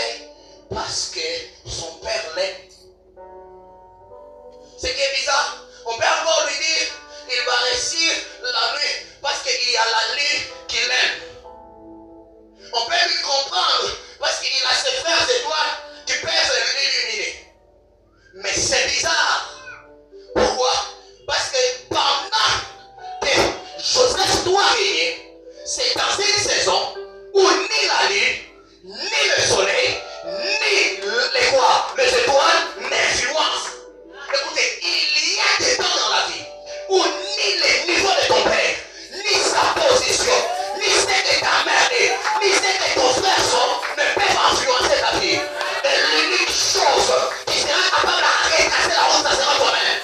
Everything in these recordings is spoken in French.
soleil parce que son père l'aime. Ce qui est bizarre, on peut encore lui dire il va réussir la nuit parce qu'il y a la lune qui l'aime. On peut lui comprendre parce qu'il a ses frères étoiles qui peuvent l'illuminer. Mais c'est bizarre. Pourquoi? Parce que pendant que Joseph doit régner, c'est dans une saison où ni la lune, ni le soleil, ni les étoiles n'influencent. Écoutez, il y a des temps dans la vie où ni les niveaux de ton père, ni sa position, ni ce que ta mère est, ni ce que ton frère sont, ne peuvent influencer ta vie. Et l'unique chose qui sera capable d'arrêter la route, ça sera toi-même.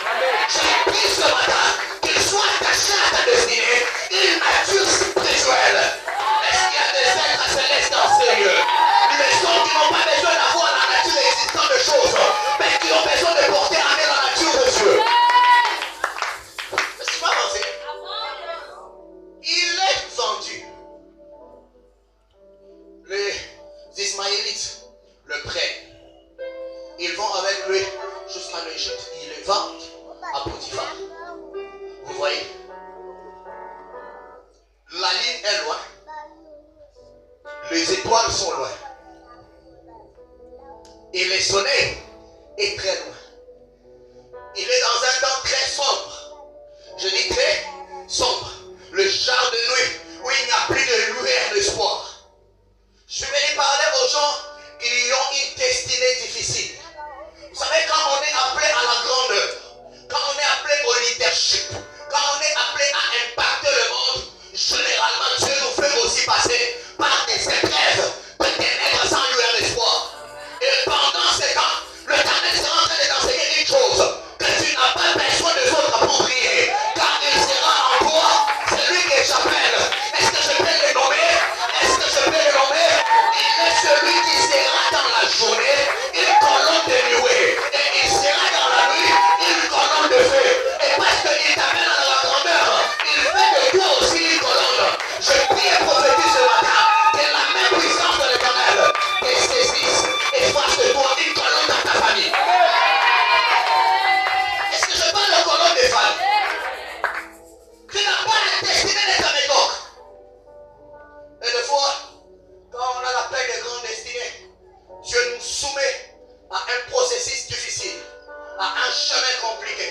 Je prie ce matin qu'il soit attaché à ta destinée une nature spirituelle. Est-ce qu'il y a des êtres célestes dans ces lieux? Les hommes qui n'ont pas besoin d'avoir la nature existante de choses, mais qui ont besoin de porter en eux la nature de Dieu. Est-ce qu'il faut avancer? Il est vendu. Les Ismaélites le prennent. Ils vont avec lui jusqu'en Égypte. Ils le vendent à Potiphar. Vous voyez? La ligne est loin. Les étoiles sont loin. Et le soleil est très loin. Il est dans un temps très sombre. Je dis très sombre. Le genre de nuit où il n'y a plus de lumière d'espoir. Je suis venu parler aux gens qui ont une destinée difficile. Vous savez, quand on est appelé à la grandeur, quand on est appelé au leadership, quand on est appelé à impacter le monde, généralement Dieu nous fait aussi passer par des épreuves, de ténèbres sans lueur d'espoir. Et pendant ce temps, le Tannel sera en train de t'enseigner une chose, que tu n'as pas besoin de autres pour prier, car il sera en toi, celui que j'appelle. Est-ce que je peux le nommer? Est-ce que je peux le nommer? Il est celui qui sera dans la journée une colonne de nuée, et il sera dans la nuit une colonne de feu. Et parce qu'il t'amène à la grandeur, il fait de toi aussi une colonne. Je prie et prophétise ce matin que la même puissance de l'Éternel te saisisse et fasse de toi une colonne dans ta famille. Est-ce que je parle de colonne des femmes? Tu n'as pas la destinée d'être un médoc. Et des fois, quand on a la paix de grande destinée, Dieu nous soumet à un processus difficile, à un chemin compliqué.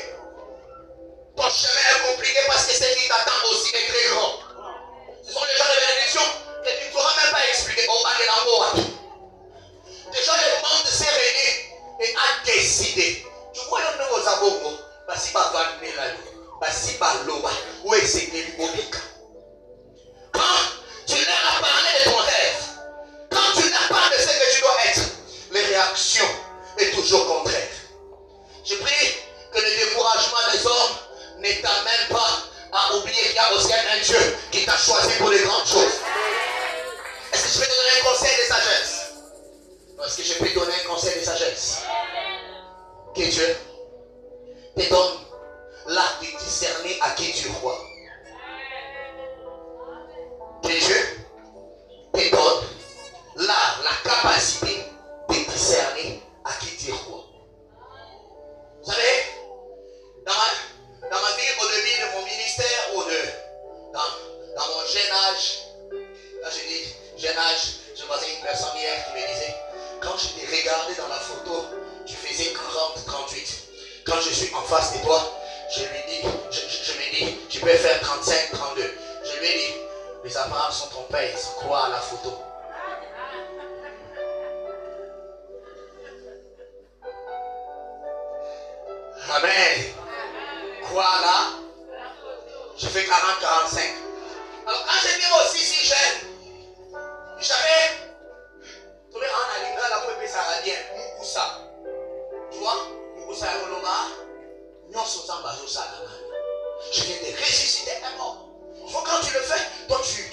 Ton chemin est compliqué parce que ce qui t'attend aussi est très grand. Ce sont des gens de bénédiction que tu ne pourras même pas expliquer. Déjà, le monde s'est réuni et a décidé. Tu vois le nouveau Zabongo, Basi Bavane la Basi Baloba, où est-ce que tu quand tu leur as parlé de ton rêve, quand tu leur parles de ce que tu dois être, les réactions sont toujours contraires. Je prie que le découragement des hommes ne t'amène pas à oublier qu'il y a aussi un Dieu qui t'a choisi pour les grandes choses. Est-ce que je peux te donner un conseil de sagesse? Est-ce que je peux te donner un conseil de sagesse? Que Dieu te donne l'art de discerner à qui tu crois. Que Dieu te donne l'art, la capacité de discerner à qui tu crois. Vous savez, dans ma vie, au début de mon ministère ou dans mon jeune âge, là je dis jeune âge, je voyais une personne hier qui me disait, quand je t'ai regardé dans la photo, tu faisais 40-38. Quand je suis en face de toi, je me dis, tu peux faire 35-32. Je lui ai dit, les apparences sont trompées, ils croient à la photo. Amen. Quoi là? Je fais 40-45. Alors quand j'étais aussi si jeune, j'avais trouvé un animal la première saradien, Moussa. Tu vois? Moussa et Roloma, nous sommes en bas de ça. Je viens de ressusciter un mort. Quand tu le fais, toi tu